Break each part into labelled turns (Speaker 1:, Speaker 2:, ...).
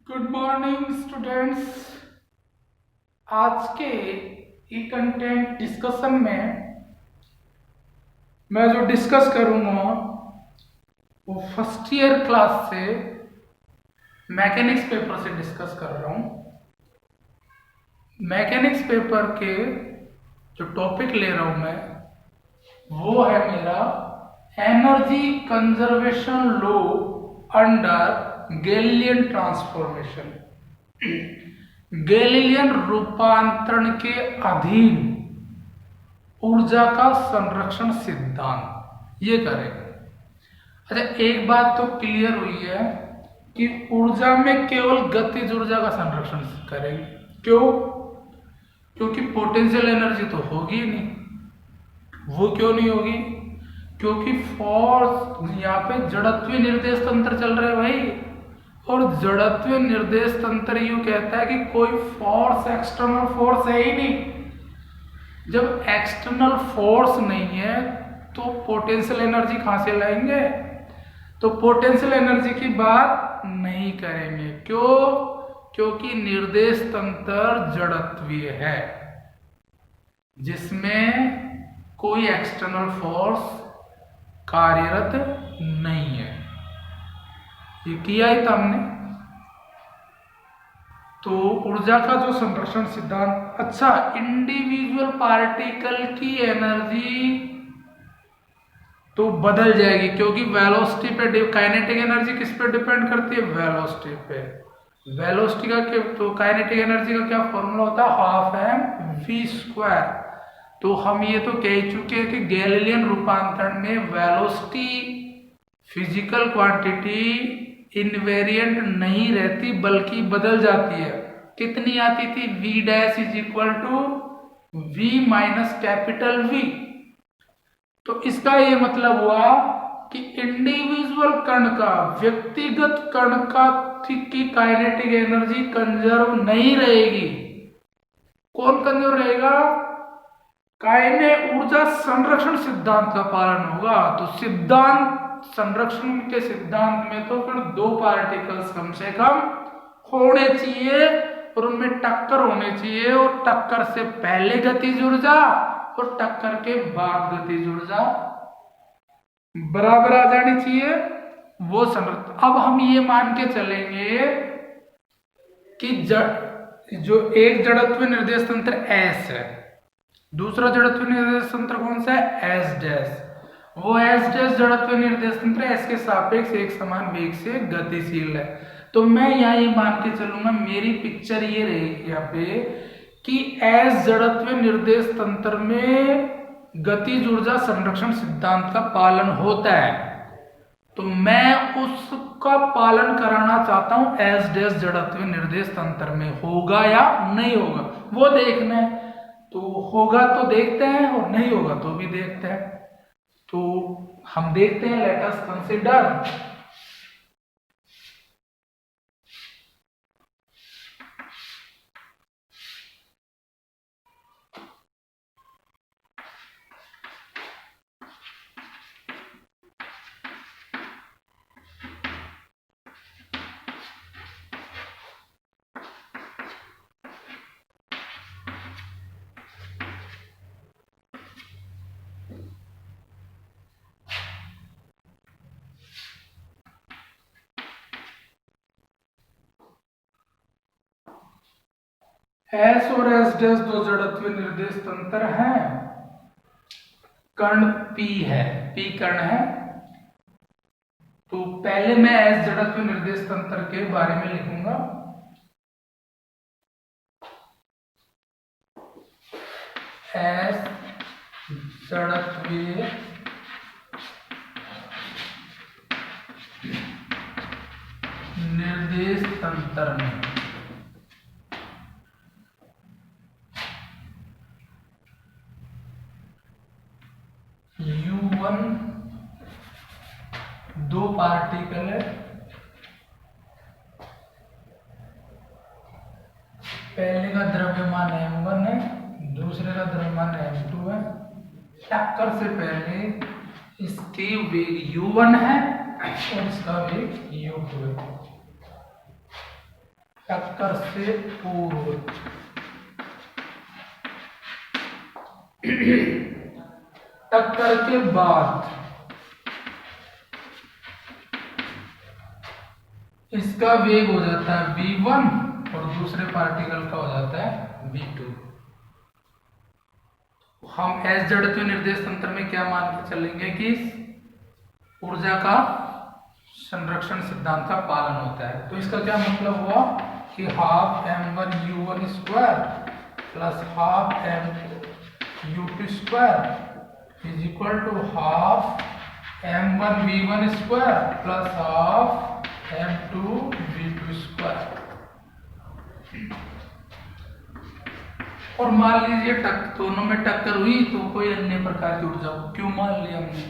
Speaker 1: Good morning students. आज के ई content discussion में मैं जो डिस्कस करूंगा वो फर्स्ट ईयर क्लास से मैकेनिक्स पेपर से डिस्कस कर रहा हूं। मैकेनिक्स पेपर के जो टॉपिक ले रहा हूं मैं वो है मेरा energy conservation law under Galilean transformation. Galilean रूपांतरण के अधीन ऊर्जा का संरक्षण सिद्धांत ये करेंगे। अच्छा, एक बात तो क्लियर हुई है कि ऊर्जा में केवल गतिज ऊर्जा का संरक्षण करेंगे। क्यों? क्योंकि पोटेंशियल एनर्जी तो होगी ही नहीं। वो क्यों नहीं होगी? क्योंकि फोर्स यहाँ पे जड़त्वीय निर्देश तंत्र चल रहे भाई, और जड़त्वीय निर्देश तंत्र यूं कहता है कि कोई फोर्स एक्सटर्नल फोर्स है ही नहीं। जब एक्सटर्नल फोर्स नहीं है तो पोटेंशियल एनर्जी कहां से लाएंगे? तो पोटेंशियल एनर्जी की बात नहीं करेंगे। क्यों? क्योंकि निर्देश तंत्र जड़त्वीय है जिसमें कोई एक्सटर्नल फोर्स कार्यरत नहीं है। ये किया ही था हमने। तो ऊर्जा का जो संरक्षण सिद्धांत, अच्छा, इंडिविजुअल पार्टिकल की एनर्जी तो बदल जाएगी क्योंकि वेलोसिटी पे, काइनेटिक एनर्जी किस पे डिपेंड करती है? वेलोसिटी पे। वेलोसिटी का तो काइनेटिक एनर्जी का क्या फॉर्मूला होता है? Half M V square. तो हम ये तो कह चुके हैं कि गैलीलियन रूपांतरण में वेलोसिटी फिजिकल क्वांटिटी इनवेरिएंट नहीं रहती बल्कि बदल जाती है। कितनी आती थी? v dash is equal to v minus capital V। तो इसका ये मतलब हुआ कि इंडिविजुअल कण का, व्यक्तिगत कण का की काइनेटिक एनर्जी कंजर्व नहीं रहेगी। कौन कंजर्व रहेगा? काइने ऊर्जा संरक्षण सिद्धांत का पालन होगा। तो सिद्धांत, संरक्षण के सिद्धांत में तो फिर दो पार्टिकल्स कम से कम होने चाहिए और उनमें टक्कर होनी चाहिए, और टक्कर से पहले गतिज ऊर्जा और टक्कर के बाद गतिज ऊर्जा बराबर आ जानी चाहिए। वो संरक्षण। अब हम ये मान के चलेंगे कि जो एक जड़त्व निर्देश तंत्र S है, दूसरा जड़त्व निर्देश तंत्र कौन सा है? S dash. वो एस डैश जड़त्व निर्देश तंत्र एस के सापेक्ष एक समान वेग से गतिशील है। तो मैं यहाँ ये मान के चलूंगा, मेरी पिक्चर ये रहेगी यहाँ पे कि एस जड़त्व निर्देश तंत्र में गतिज ऊर्जा संरक्षण सिद्धांत का पालन होता है। तो मैं उसका पालन कराना चाहता हूं एस डैश जड़त्व निर्देश तंत्र में। होगा या नहीं होगा वो देखना है। तो होगा तो देखते हैं और नहीं होगा तो भी देखते हैं। तो हम देखते हैं, लेट अस कंसीडर। एस और एस डैश दो जड़त्व निर्देश तंत्र हैं। कण P है, P कण है। तो पहले मैं एस जड़त्व निर्देश तंत्र के बारे में लिखूंगा। एस जड़त्वीय निर्देश तंत्र में U1 दो पार्टिकल है। पहले का द्रव्यमान m1 है, दूसरे का द्रव्यमान m2 है। टक्कर से पहले इसके वेग u1 है और इसका वेग u2 है। टक्कर से पूर्व, टक्कर के बाद इसका वेग हो जाता है v1 और दूसरे पार्टिकल का हो जाता है v2। हम एस जड़त्व निर्देश तंत्र में क्या मान के चलेंगे कि ऊर्जा का संरक्षण सिद्धांत का पालन होता है। तो इसका क्या मतलब हुआ कि half m1u1 square plus half m2u2 square is equal to half m1v1 square plus half m2v2 square. और मान लीजिए दोनों में टक्कर हुई तो कोई अन्य प्रकार की ऊर्जा को क्यों मान लिया हमने,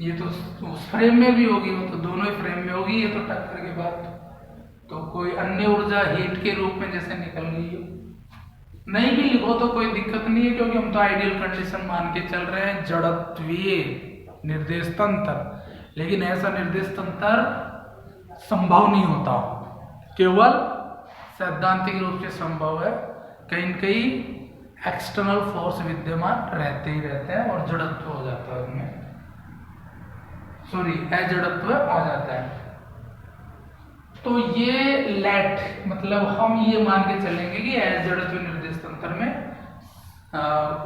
Speaker 1: ये तो उस फ्रेम में भी होगी, वो तो दोनों ही फ्रेम में होगी, ये तो टक्कर के बाद तो कोई अन्य ऊर्जा हीट के रूप में जैसे निकल गई हो। नहीं भी लिखो तो कोई दिक्कत नहीं है, क्योंकि हम तो आइडियल कंडीशन मान के चल रहे हैं जड़त्वीय निर्देश तंत्र। लेकिन ऐसा निर्देश तंत्र संभव नहीं होता, केवल सैद्धांतिक रूप से संभव है। कहीं न कहीं एक्सटर्नल फोर्स विद्यमान रहते ही रहते हैं और जड़त्व हो जाता है उनमें, सॉरी अजड़त्व आ जाता है। तो ये लेट मतलब हम ये मान के चलेंगे कि अजड़त्व निर्देश तंत्र में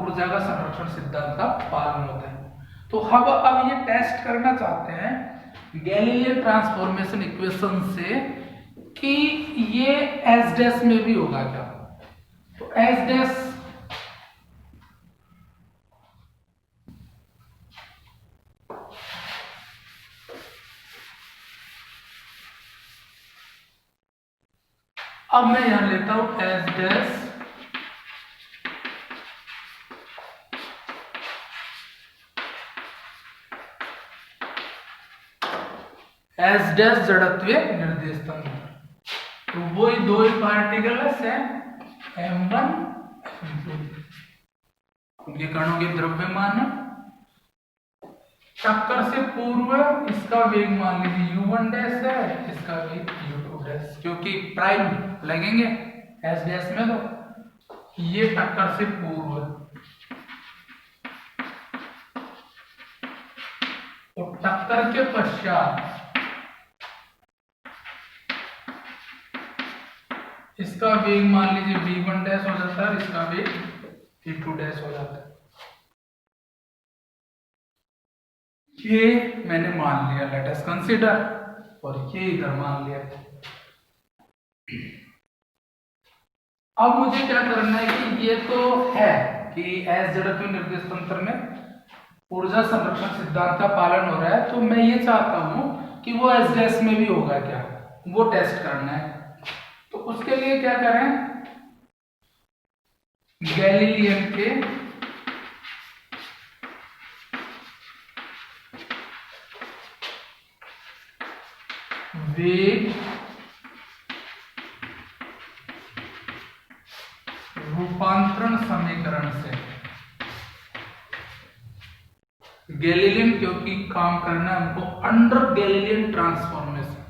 Speaker 1: ऊर्जा का संरक्षण सिद्धांत का पालन होता है। तो हम अब ये टेस्ट करना चाहते हैं गैलीलियन ट्रांसफॉर्मेशन इक्वेशन से कि ये एस डैश में भी होगा क्या। तो एस डैश अब मैं यहां लेता हूं एस डैश एस डैश जड़त्वीय निर्देश तंत्र। तो वो ही दो ही पार्टिकल है m1 m2, उनके कणों के द्रव्यमान टक्कर से पूर्व इसका वेग मान लीजिए u1 डैश है, इसका वेग u2 डैश, क्योंकि प्राइम लगेंगे एस डैश में। तो ये टक्कर से पूर्व और टक्कर के पश्चात इसका वेग मान लीजिए v1 डैश हो जाता है, इसका वेग v2 डैश हो जाता है। ये मैंने मान लिया, लेट अस कंसीडर, और ये इधर मान लिया। अब मुझे क्या करना है कि ये तो है कि एस जड़त्वीय निर्देश तंत्र में ऊर्जा संरक्षण सिद्धांत का पालन हो रहा है, तो मैं ये चाहता हूं कि वो एस डैश में भी होगा क्या, वो टेस्ट करना है। तो उसके लिए क्या करें, गैलीलियन के वेग रूपांतरण समीकरण से, गैलीलियन क्योंकि काम करना है हमको अंडर गैलीलियन ट्रांसफॉर्मेशन,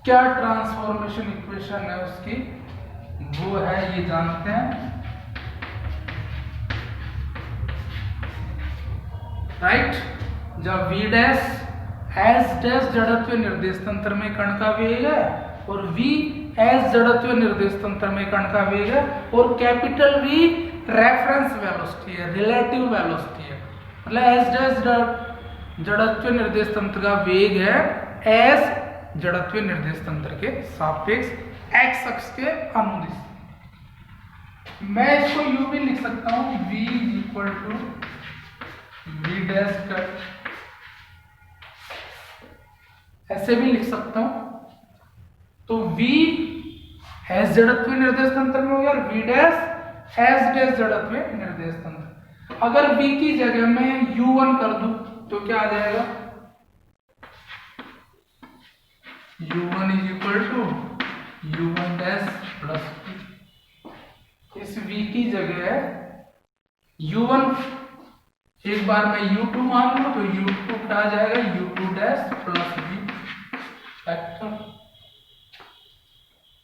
Speaker 1: क्या ट्रांसफॉर्मेशन इक्वेशन है उसकी, वो है ये जानते हैं, राइट। जब v डैश एस डैश जड़त्वीय निर्देश तंत्र में कण का वेग है और v एस जड़त्वीय निर्देश तंत्र में कण का वेग है और कैपिटल V रेफरेंस वेलोसिटी है, रिलेटिव वेलोसिटी है, मतलब एस डैश जड़त्वीय निर्देश तंत्र का वेग है एस जड़त्वीय निर्देश तंत्र के सापेक्ष एक्स अक्ष के अनुदिश। मैं इसको यूं भी लिख सकता हूं v equal to v dash cut, ऐसे भी लिख सकता हूं। तो v एस जड़त्वीय निर्देश तंत्र में हो गया और v डैश एस डैश जड़त्वीय निर्देश तंत्र। अगर v की जगह में u1 कर दूं तो क्या आ जाएगा, u1 is equal to u1 dash plus v। इस v की जगह u1, एक बार मैं u2 मान लूं तो u2 क्या आ जाएगा, u2 dash plus v factor.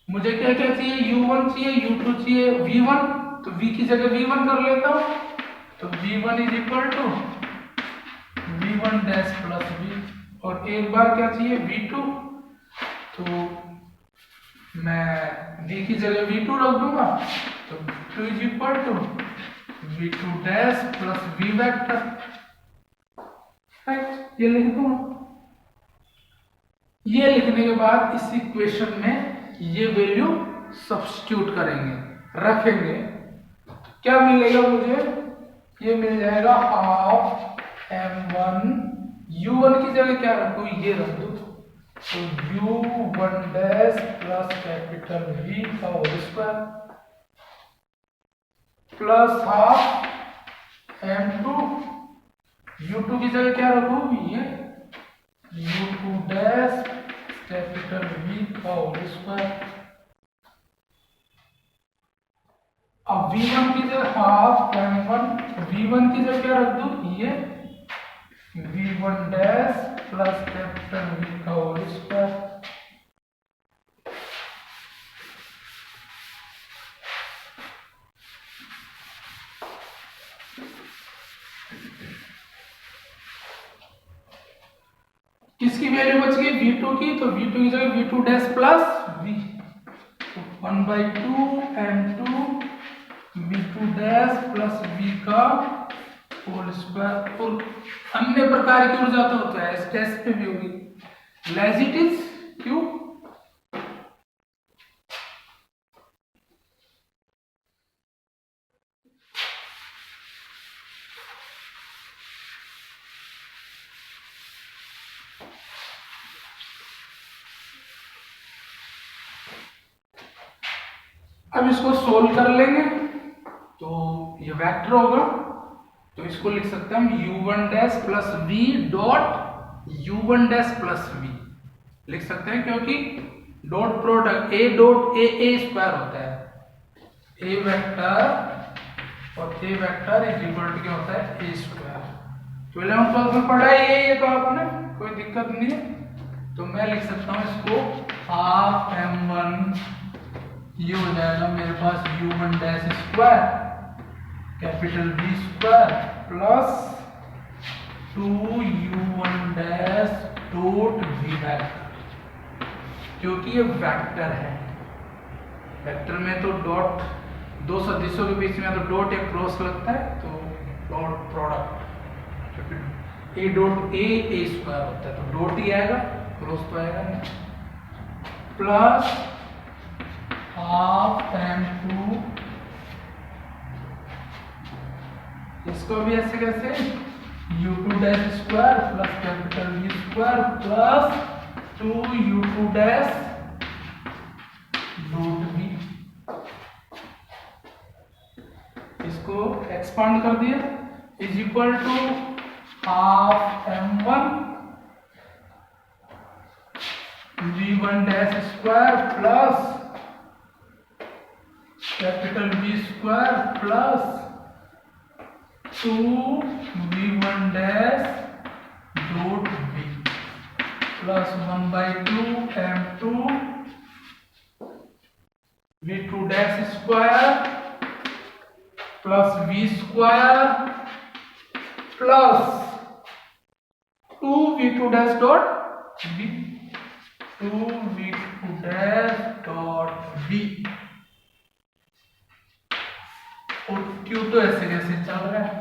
Speaker 1: मुझे क्या क्या चाहिए, u1 चाहिए, u2 चाहिए, v1, तो v की जगह v1 कर लेता हूं, तो v1 is equal to v1 dash plus v, और एक बार क्या चाहिए v2, तो मैं v की जगह v2 रख दूंगा, तो v2 is equal to v2 dash plus v vector, right. ये लिख दूंगा। ये लिखने के बाद इस इक्वेशन में ये वैल्यू सब्स्टिट्यूट करेंगे, रखेंगे, क्या मिलेगा मुझे, ये मिल जाएगा हाफ m1, u1 की जगह क्या रखू, ये रख दो, तो u1 dash plus capital V का whole square plus half m2, u2 की जगह क्या रखू, ये u2 डैश कैपिटल V का होल स्क्वायर, अब v1 की जगह हाफ m1, v1 की जगह क्या रख दू, ये v1 dash plus capital V का होल स्क्वायर, किसकी वैल्यू बच गई, v2 की, तो v2 की जगह v2 डैश प्लस v, तो 1/2 m2 v2 dash plus v का होल स्क्वायर। और अन्य प्रकार की ऊर्जा तो होता है, इस टेस्ट पे भी होगी, लेजिटिस क्यों, अब इसको सोल्व कर लेंगे तो ये वेक्टर होगा, तो इसको लिख सकते हैं हम u1 dash plus v dot u1 dash plus v लिख सकते हैं, क्योंकि dot product a dot a square होता है, a वेक्टर और a vector is equal to क्या होता है, a स्क्वायर। तो 11th 12th में पढ़ा है ये तो आपने, कोई दिक्कत नहीं है। तो मैं लिख सकता हूँ इसको हाफ m1, ये हो जाएगा मेरे पास u1 dash square capital V square plus 2u1 dash dot v vector, क्योंकि ये वेक्टर है, वेक्टर में तो डॉट दो सदिशों के बीच में तो डॉट या क्रॉस लगता है, तो dot product a dot a square होता है, तो डॉट ही आएगा, क्रॉस तो आएगा नहीं, प्लस हाफ m2, इसको भी ऐसे कैसे u2 dash square plus capital V square plus 2u2 dash dot v, इसको एक्सपांड कर दिया, is equal to half m1 v1 dash square plus capital V square plus 2v1 dash dot v plus 1/2 m2 v2 dash square plus v square plus 2v2 dash dot v, 2v2 dash dot v, और क्यू तो ऐसे कैसे चल रहा है,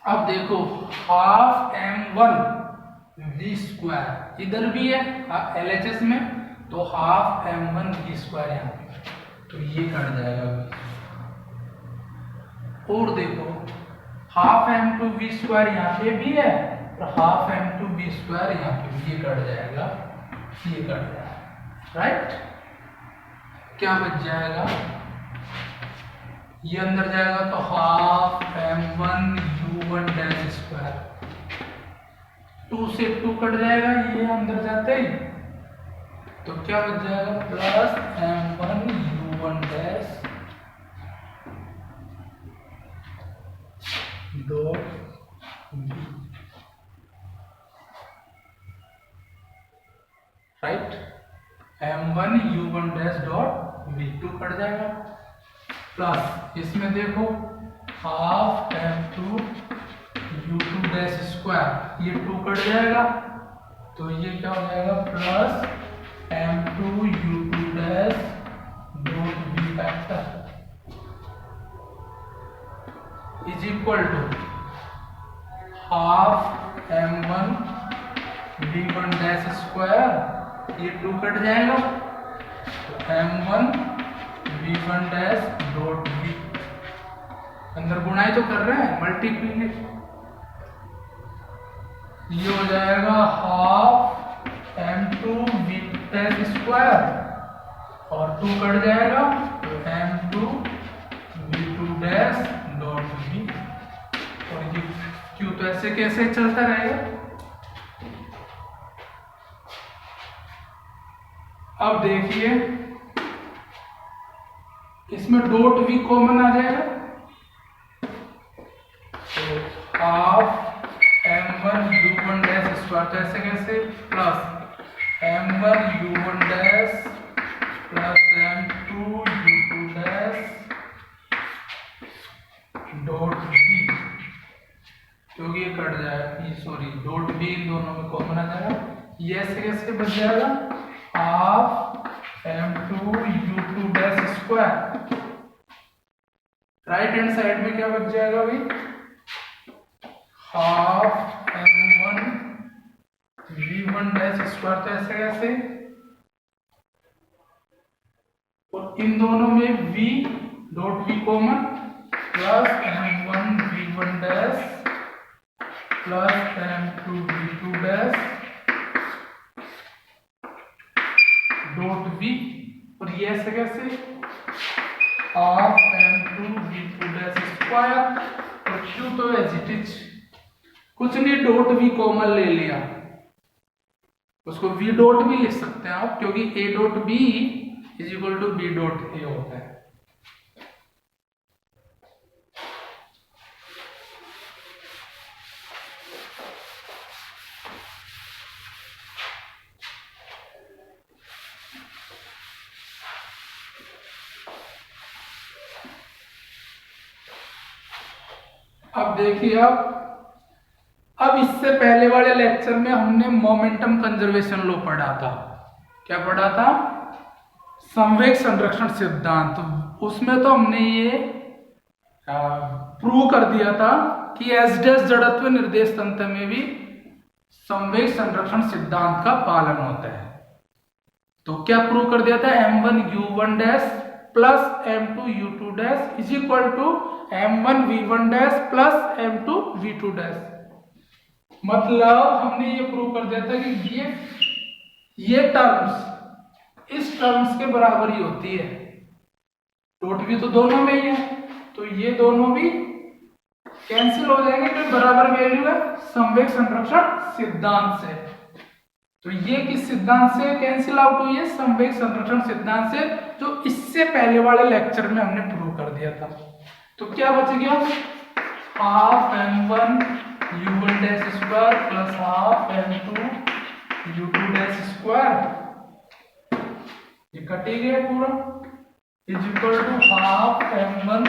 Speaker 1: अब देखो हाफ m1 v स्क्वायर इधर भी है LHS में, तो हाफ m1 v स्क्वायर यहाँ पे, तो ये कट जाएगा। और देखो हाफ m2 v स्क्वायर यहाँ पे भी है और हाफ m2 v स्क्वायर यहाँ पे भी, ये कट जाएगा, ये कट जाएगा, राइट। क्या बच जाएगा, ये अंदर जाएगा तो half m1 u1 dash square, 2 से 2 कट जाएगा ये अंदर जाते ही, तो क्या बच जाएगा plus m1 u1 dash dot v, right, m1 u1 dash dot v, 2 cut जाएगा, प्लस इसमें देखो half m2 u2 dash square, ये 2 कट जाएगा तो ये क्या हो जाएगा plus m2 u2 dash dot v factor is equal to half m1 v1 dash square, ये 2 कट जाएगा तो m1 v1 dash dot v, अंदर गुणाई तो कर रहे हैं मल्टीप्लीकेशन, ये हो जाएगा half m2 v dash square और 2 कट जाएगा तो m2 v2 dash dot v, और ये क्यों तो ऐसे कैसे चलता रहेगा। अब देखिए इसमें डॉट v कॉमन आ जाएगा तो half m1 u1 dash square, तो ऐसे कैसे plus m1 u1 dash plus m2 u2 dash dot v, क्योंकि ये कट जाएगा, सॉरी डॉट v इन दोनों में कॉमन आ जाएगा, ये ऐसे कैसे बच जाएगा half m2 u2 dash square, right hand side में क्या बच जाएगा भाई half m1 v1 dash square, तो ऐसे कैसे, और इन दोनों में v dot v common plus m1 v1 dash plus m2 v2 dash dot v, और ये ऐसे कैसे half m2 v2 dash square, और q तो एज इट इज कुछ नहीं, डॉट v कॉमन ले लिया, उसको v डॉट भी लिख सकते हैं आप, क्योंकि a dot b is equal to b dot a होता है। अब देखिए अब इससे पहले वाले लेक्चर में हमने मोमेंटम कंजर्वेशन लॉ पढ़ा था, क्या पढ़ा था, संवेग संरक्षण सिद्धांत, तो उसमें तो हमने ये प्रूव कर दिया था कि एस डैश जड़त्व निर्देश तंत्र में भी संवेग संरक्षण सिद्धांत का पालन होता है। तो क्या प्रूव कर दिया था, m1 u1 dash plus m2 u2 dash is equal to m1 v1 dash plus m2 v2 dash, मतलब हमने ये प्रूव कर दिया था कि ये टर्म्स इस टर्म्स के बराबर ही होती है, डॉट v तो दोनों में ही है, तो ये दोनों भी कैंसिल हो जाएंगे, तो बराबर वैल्यू है संवेग संरक्षण सिद्धांत से। तो ये किस सिद्धांत से कैंसिल आउट हुई है, संवेग संरक्षण सिद्धांत से, जो इससे पहले वाले लेक्चर में हमने प्रूव कर दिया था। तो क्या बच गया, half m1 u1 dash square plus half m2 u2 dash square, ये कट ही गया पूरा, is equal to half m1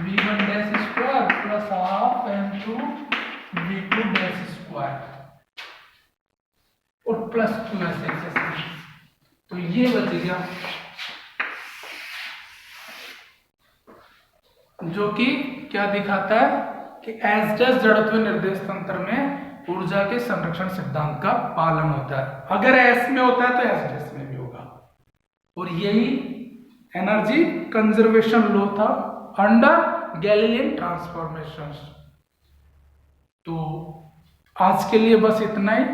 Speaker 1: v1 dash square plus half m2 v2 dash square और प्लस 2s, तो ये बच गया, जो कि क्या दिखाता है कि एस डैश जड़त्व निर्देश तंत्र में ऊर्जा के संरक्षण सिद्धांत का पालन होता है। अगर एस में होता है तो एस डैश में भी होगा, और यही एनर्जी कंजर्वेशन लॉ था अंडर गैलीलियन ट्रांसफॉर्मेशन। तो आज के लिए बस इतना ही।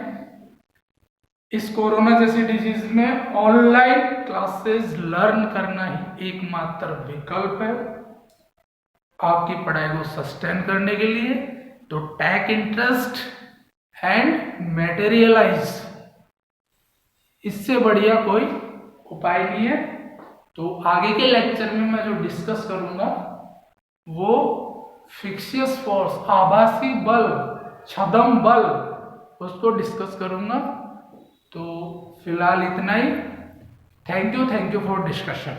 Speaker 1: इस कोरोना जैसी डिजीज में ऑनलाइन क्लासेस लर्न करना ही एकमात्र विकल्प है आपकी पढ़ाई को सस्टेन करने के लिए। तो टेक इंटरेस्ट एंड मटेरियलाइज, इससे बढ़िया कोई उपाय नहीं है। तो आगे के लेक्चर में मैं जो डिस्कस करूंगा वो फिक्सियस फोर्स, आभासी बल, छदम बल, उसको डिस्कस करूंगा। तो फिलहाल इतना ही। Thank you for discussion.